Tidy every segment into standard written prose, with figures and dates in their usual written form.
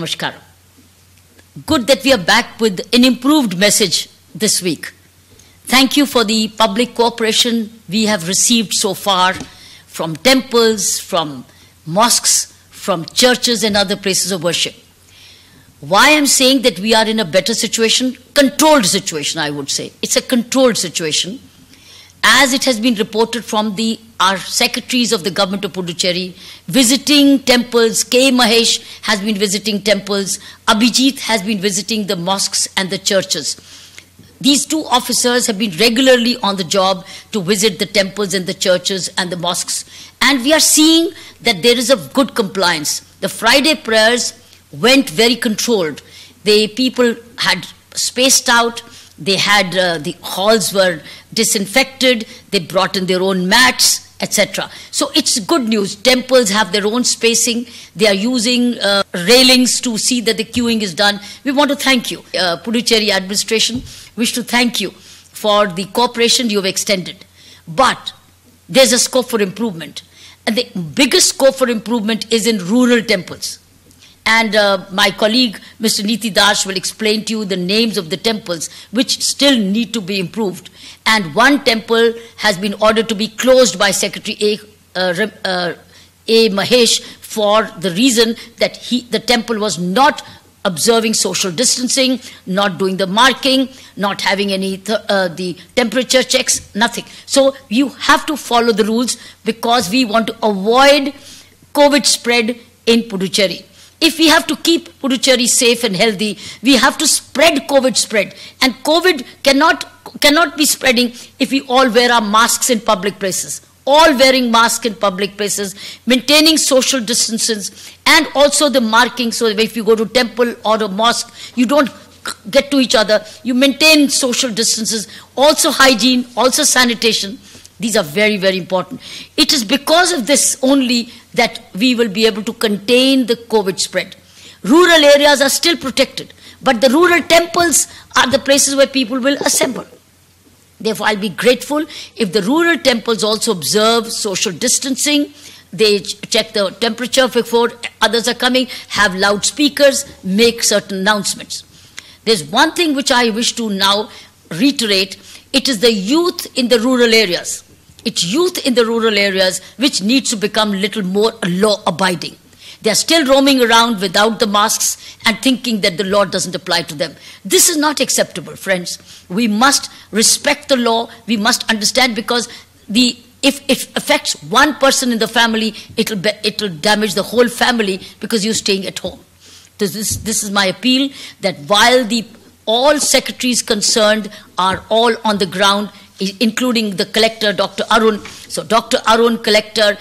Namaskar. Good that we are back with an improved message this week. Thank you for the public cooperation we have received so far from temples, from mosques, from churches and other places of worship. Why I'm saying that we are in a better situation, controlled situation, I would say. It's a controlled situation. As it has been reported from our secretaries of the government of Puducherry, visiting temples, K. Mahesh has been visiting temples, Abhijit has been visiting the mosques and the churches. These two officers have been regularly on the job to visit the temples and the churches and the mosques. And we are seeing that there is a good compliance. The Friday prayers went very controlled. The people had spaced out. They had, the halls were disinfected, they brought in their own mats, etc. So it's good news. Temples have their own spacing. They are using railings to see that the queuing is done. We want to thank you. Puducherry administration wish to thank you for the cooperation you have extended. But there's a scope for improvement. And the biggest scope for improvement is in rural temples. And my colleague, Mr. Niti Das, will explain to you the names of the temples which still need to be improved. And one temple has been ordered to be closed by Secretary A. Mahesh for the reason that the temple was not observing social distancing, not doing the marking, not having any the temperature checks, nothing. So you have to follow the rules because we want to avoid COVID spread in Puducherry. If we have to keep Puducherry safe and healthy, we have to spread COVID spread. And COVID cannot be spreading if we all wear our masks in public places. All wearing masks in public places, maintaining social distances, and also the marking so that if you go to temple or a mosque, you don't get to each other. You maintain social distances, also hygiene, also sanitation. These are very, very important. It is because of this only that we will be able to contain the COVID spread. Rural areas are still protected, but the rural temples are the places where people will assemble. Therefore, I'll be grateful if the rural temples also observe social distancing, they check the temperature before others are coming, have loudspeakers, make certain announcements. There's one thing which I wish to now reiterate. It is the youth in the rural areas. It's youth in the rural areas which needs to become a little more law-abiding. They are still roaming around without the masks and thinking that the law doesn't apply to them. This is not acceptable, friends. We must respect the law. We must understand because if it affects one person in the family, it'll damage the whole family because you're staying at home. This is my appeal that while all secretaries concerned are all on the ground, including the collector, Dr. Arun. So Dr. Arun, collector,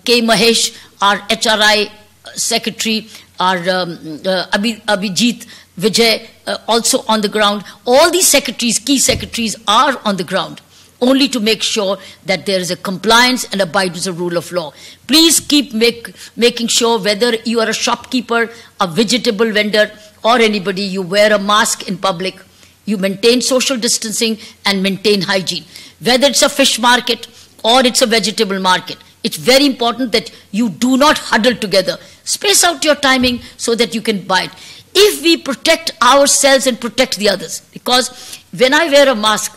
K. Mahesh, our HRI secretary, our Abhijit Vijay, also on the ground. All these secretaries, key secretaries, are on the ground, only to make sure that there is a compliance and abidance of rule of law. Please keep making sure whether you are a shopkeeper, a vegetable vendor, or anybody, you wear a mask in public. You maintain social distancing and maintain hygiene. Whether it's a fish market or it's a vegetable market, it's very important that you do not huddle together. Space out your timing so that you can buy it. If we protect ourselves and protect the others, because when I wear a mask,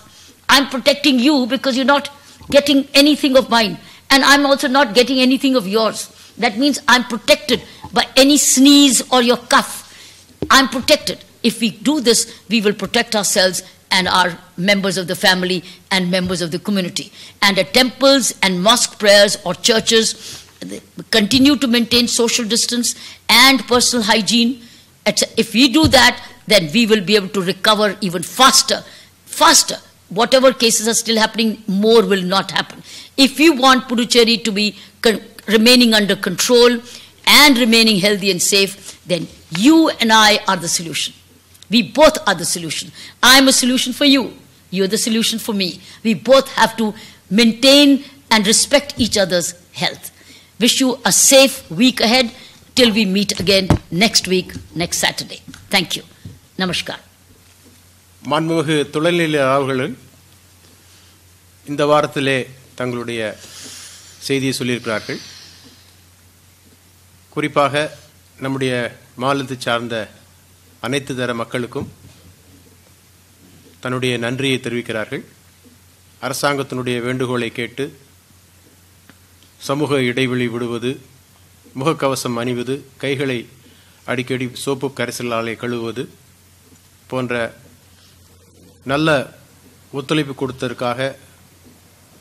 I'm protecting you because you're not getting anything of mine, and I'm also not getting anything of yours. That means I'm protected by any sneeze or your cough. I'm protected. If we do this, we will protect ourselves and our members of the family and members of the community. And at temples and mosque prayers or churches, continue to maintain social distance and personal hygiene. If we do that, then we will be able to recover even faster. Whatever cases are still happening, more will not happen. If you want Puducherry to be remaining under control and remaining healthy and safe, then you and I are the solution. We both are the solution. I'm a solution for you. You're the solution for me. We both have to maintain and respect each other's health. Wish you a safe week ahead till we meet again next week, next Saturday. Thank you. Namaskar. மாண்புமிகு துணைநிலை அவர்கள் இந்த வாரத்திலே தங்களுடைய செய்தியை சொல்லியிருக்கிறார்கள். குறிப்பாக நம்முடைய மாநிலத்தை சார்ந்த அனைத்து தர மக்களுக்கும் தன்னுடைய நன்றியை தெரிவிக்கிறார்கள். அரசாங்கத்தினுடைய வேண்டுகோளை கேட்டு சமூக இடைவெளி விடுவது, முகக்கவசம் அணிவது, கைகளை அடிக்கடி சோப்பு கரைசலாலே கழுவுவது போன்ற நல்ல ஒத்துழைப்பு கொடுத்ததற்காக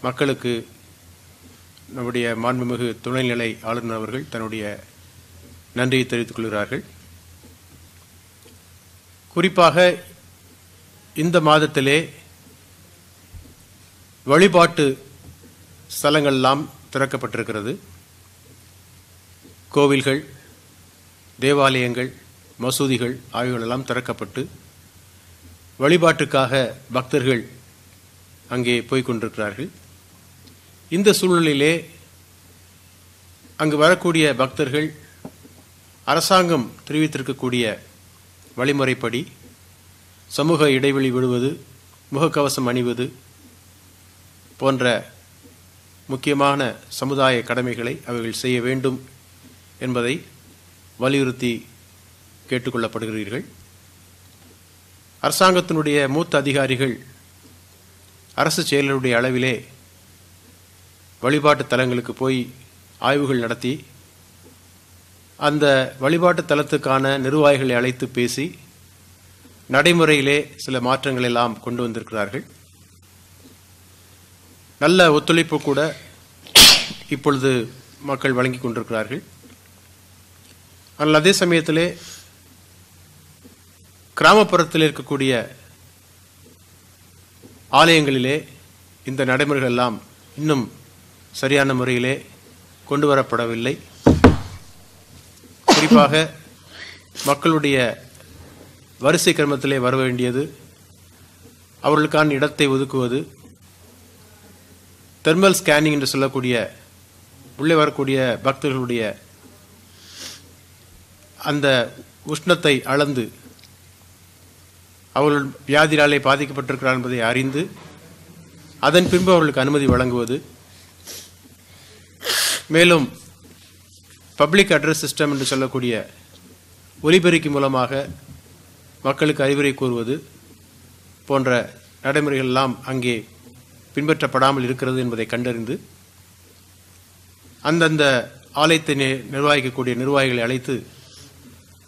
மக்களுக்கு நம்முடைய மாண்புமிகு துணைநிலை ஆளுநர் அவர்கள் தன்னுடைய நன்றியை தெரிவித்துக் கொள்கிறார்கள். குறிப்பாக இந்த மாதத்திலே வழிபாட்டு ஸ்தலங்கள் எல்லாம் திறக்கப்பட்டிருக்கிறது. கோவில்கள், தேவாலயங்கள், மசூதிகள் ஆகியவைகளெல்லாம் திறக்கப்பட்டு வழிபாட்டுக்காக பக்தர்கள் அங்கே போய்க் கொண்டிருக்கிறார்கள். இந்த சூழ்நிலையிலே அங்கு வரக்கூடிய பக்தர்கள் அரசாங்கம் தெரிவித்திருக்கக்கூடிய வழிமுறைப்படி சமூக இடைவெளி விடுவது, முகக்கவசம் அணிவது போன்ற முக்கியமான சமுதாய கடமைகளை அவர்கள் செய்ய வேண்டும் என்பதை வலியுறுத்தி கேட்டுக்கொள்ளப்படுகிறீர்கள். அரசாங்கத்தினுடைய மூத்த அதிகாரிகள் அரசு செயலருடைய அளவிலே வழிபாட்டு தலங்களுக்கு போய் ஆய்வுகள் நடத்தி அந்த வழிபாட்டு தலத்துக்கான நிர்வாகிகளை அழைத்து பேசி நடைமுறையிலே சில மாற்றங்கள் எல்லாம் கொண்டு வந்திருக்கிறார்கள். நல்ல ஒத்துழைப்பு கூட இப்பொழுது மக்கள் வழங்கி கொண்டிருக்கிறார்கள். ஆனால் அதே சமயத்திலே கிராமப்புறத்தில் இருக்கக்கூடிய ஆலயங்களிலே இந்த நடைமுறைகள் எல்லாம் இன்னும் சரியான முறையிலே கொண்டு வரப்படவில்லை. குறிப்பாக மக்களுடைய வரிசை கிரமத்திலே வர வேண்டியது, அவர்களுக்கான இடத்தை ஒதுக்குவது, தெர்மல் ஸ்கேனிங் என்று சொல்லக்கூடிய உள்ளே வரக்கூடிய பக்தர்களுடைய அந்த உஷ்ணத்தை அளந்து அவர்கள் வியாதியாலே பாதிக்கப்பட்டிருக்கிறார் என்பதை அறிந்து அதன் பின்பு அவர்களுக்கு அனுமதி வழங்குவது, மேலும் பப்ளிக் அட்ரஸ் சிஸ்டம் என்று சொல்லக்கூடிய ஒலிபெருக்கி மூலமாக மக்களுக்கு அறிவுரை கூறுவது போன்ற நடைமுறைகள் எல்லாம் அங்கே பின்பற்றப்படாமல் இருக்கிறது என்பதை கண்டறிந்து அந்தந்த ஆலயத்தை நிர்வகிக்கக்கூடிய நிர்வாகிகளை அழைத்து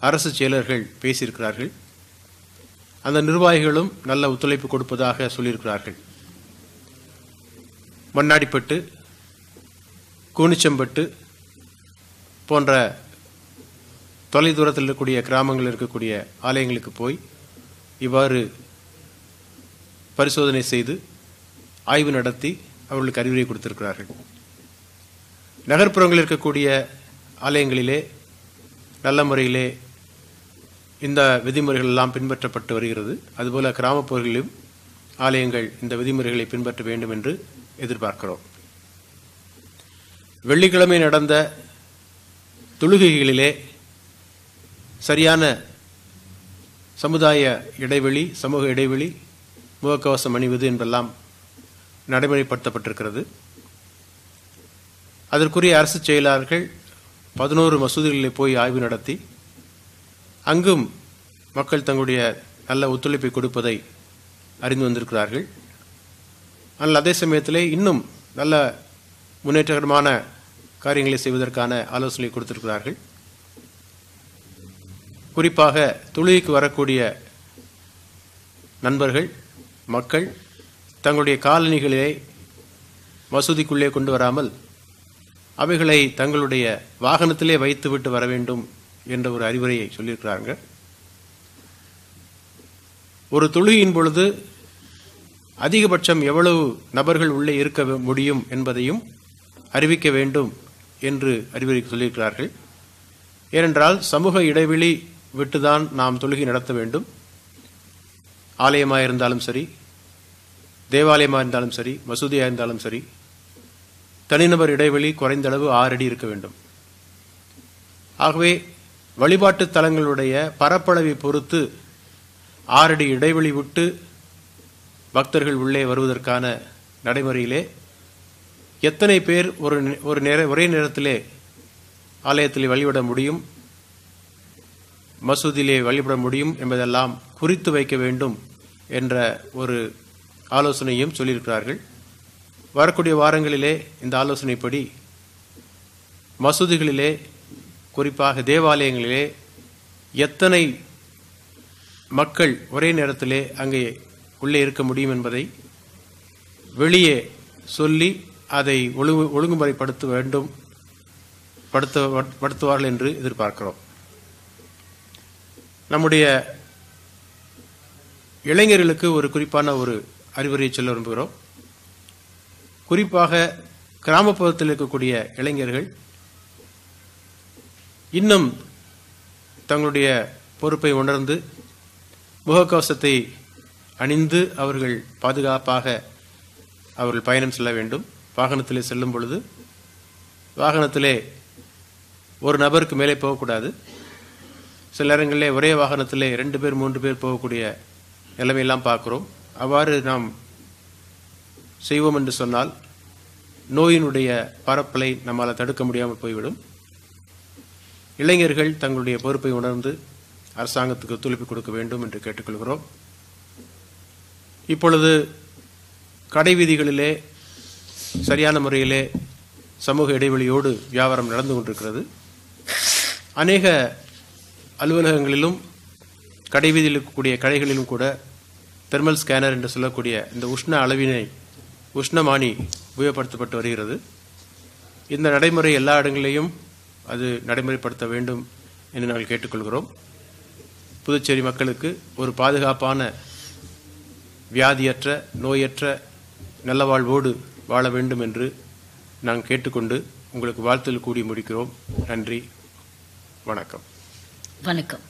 அரசு செயலர்கள் பேசியிருக்கிறார்கள். அந்த நிர்வாகிகளும் நல்ல ஒத்துழைப்பு கொடுப்பதாக சொல்லியிருக்கிறார்கள். மண்ணாடிப்பட்டு, கூனிச்சம்பட்டு போன்ற தொலைதூரத்தில் இருக்கக்கூடிய கிராமங்களில் இருக்கக்கூடிய ஆலயங்களுக்கு போய் இவ்வாறு பரிசோதனை செய்து ஆய்வு நடத்தி அவர்களுக்கு அறிவுரை கொடுத்திருக்கிறார்கள். நகர்ப்புறங்களில் இருக்கக்கூடிய ஆலயங்களிலே நல்ல முறையிலே இந்த விதிமுறைகள் எல்லாம் பின்பற்றப்பட்டு வருகிறது. அதுபோல கிராமப்புறங்களிலும் ஆலயங்கள் இந்த விதிமுறைகளை பின்பற்ற வேண்டும் என்று எதிர்பார்க்கிறோம். வெள்ளிக்கிழமை நடந்த தொழுகைகளிலே சரியான சமுதாய இடைவெளி, சமூக இடைவெளி, முகக்கவசம் அணிவது என்பெல்லாம் நடைமுறைப்படுத்தப்பட்டிருக்கிறது. அதற்குரிய அரசு செயலாளர்கள் 11 மசூதிகளில் போய் ஆய்வு நடத்தி அங்கும் மக்கள் தங்களுடைய நல்ல ஒத்துழைப்பை கொடுப்பதை அறிந்து வந்திருக்கிறார்கள். ஆனால் அதே சமயத்திலே இன்னும் நல்ல முன்னேற்றகரமான காரியங்களை செய்வதற்கான ஆலோசனை கொடுத்திருக்கிறார்கள். குறிப்பாக தொழுகைக்கு வரக்கூடிய நண்பர்கள், மக்கள் தங்களுடைய காலணிகளை மசூதிக்குள்ளே கொண்டு வராமல் அவைகளை தங்களுடைய வாகனத்திலே வைத்துவிட்டு வர வேண்டும் என்ற ஒரு அறிவுரையை சொல்லியிருக்கிறாங்க. ஒரு தொழுகையின் பொழுது அதிகபட்சம் எவ்வளவு நபர்கள் உள்ளே இருக்க முடியும் என்பதையும் அறிவிக்க வேண்டும் என்று அறிவுரை சொல்லியிருக்கிறார்கள். ஏனென்றால் சமூக இடைவெளி விட்டுதான் நாம் தொழுகை நடத்த வேண்டும். ஆலயமாக இருந்தாலும் சரி, தேவாலயமாக இருந்தாலும் சரி, மசூதியாக இருந்தாலும் சரி, தனிநபர் இடைவெளி குறைந்த அளவு 6 அடி இருக்க வேண்டும். ஆகவே வழிபாட்டு தலங்களுடைய பரப்பளவை பொறுத்து 6 அடி இடைவெளி விட்டு பக்தர்கள் உள்ளே வருவதற்கான நடைமுறையிலே எத்தனை பேர் ஒரே நேரத்திலே ஆலயத்தில் வழிபட முடியும் மசூதியிலே வழிபட முடியும் என்பதெல்லாம் குறித்து வைக்க வேண்டும் என்ற ஒரு ஆலோசனையும் சொல்லியிருக்கிறார்கள். வரக்கூடிய வாரங்களிலே இந்த ஆலோசனைப்படி மசூதிகளிலே, குறிப்பாக தேவாலயங்களிலே எத்தனை மக்கள் ஒரே நேரத்திலே அங்கே உள்ளே இருக்க முடியும் என்பதை வெளியே சொல்லி அதை ஒழுங்குமுறைப்படுத்துவார்கள் என்று எதிர்பார்க்கிறோம். நம்முடைய இளைஞர்களுக்கு ஒரு குறிப்பான ஒரு அறிவுரையை சொல்ல விரும்புகிறோம். குறிப்பாக கிராமப்புறத்தில் இருக்கக்கூடிய இளைஞர்கள் இன்னும் தங்களுடைய பொறுப்பை உணர்ந்து முகக்கவசத்தை அணிந்து அவர்கள் பாதுகாப்பாக அவர்கள் பயணம் செல்ல வேண்டும். வாகனத்திலே செல்லும் பொழுது வாகனத்திலே ஒரு நபருக்கு மேலே போகக்கூடாது. சில நேரங்களிலே ஒரே வாகனத்திலே 2 பேர் 3 பேர் போகக்கூடிய நிலைமையெல்லாம் பார்க்கிறோம். அவ்வாறு நாம் செய்வோம் என்று சொன்னால் நோயினுடைய பரப்பலை நம்மால் தடுக்க முடியாமல் போய்விடும். இளைஞர்கள் தங்களுடைய பொறுப்பை உணர்ந்து அரசாங்கத்துக்கு ஒத்துழைப்பு கொடுக்க வேண்டும் என்று கேட்டுக்கொள்கிறோம். இப்பொழுது கடை வீதிகளிலே சரியான முறையிலே சமூக இடைவெளியோடு வியாபாரம் நடந்து கொண்டிருக்கிறது. அநேக அலுவலகங்களிலும் கடை வீதியில் இருக்கக்கூடிய கடைகளிலும் கூட தெர்மல் ஸ்கேனர் என்று சொல்லக்கூடிய இந்த உஷ்ணமானி உபயோகப்படுத்தப்பட்டு வருகிறது. இந்த நடைமுறை எல்லா இடங்களிலேயும் அது நடைமுறைப்படுத்த வேண்டும் என்று நாங்கள் கேட்டுக்கொள்கிறோம். புதுச்சேரி மக்களுக்கு ஒரு பாதுகாப்பான, வியாதியற்ற, நோயற்ற நல்ல வாழ்வோடு வாழ வேண்டும் என்று நாங்கள் கேட்டுக்கொண்டு உங்களுக்கு வாழ்த்தில் கூடி முடிக்கிறோம். நன்றி, வணக்கம். வணக்கம்.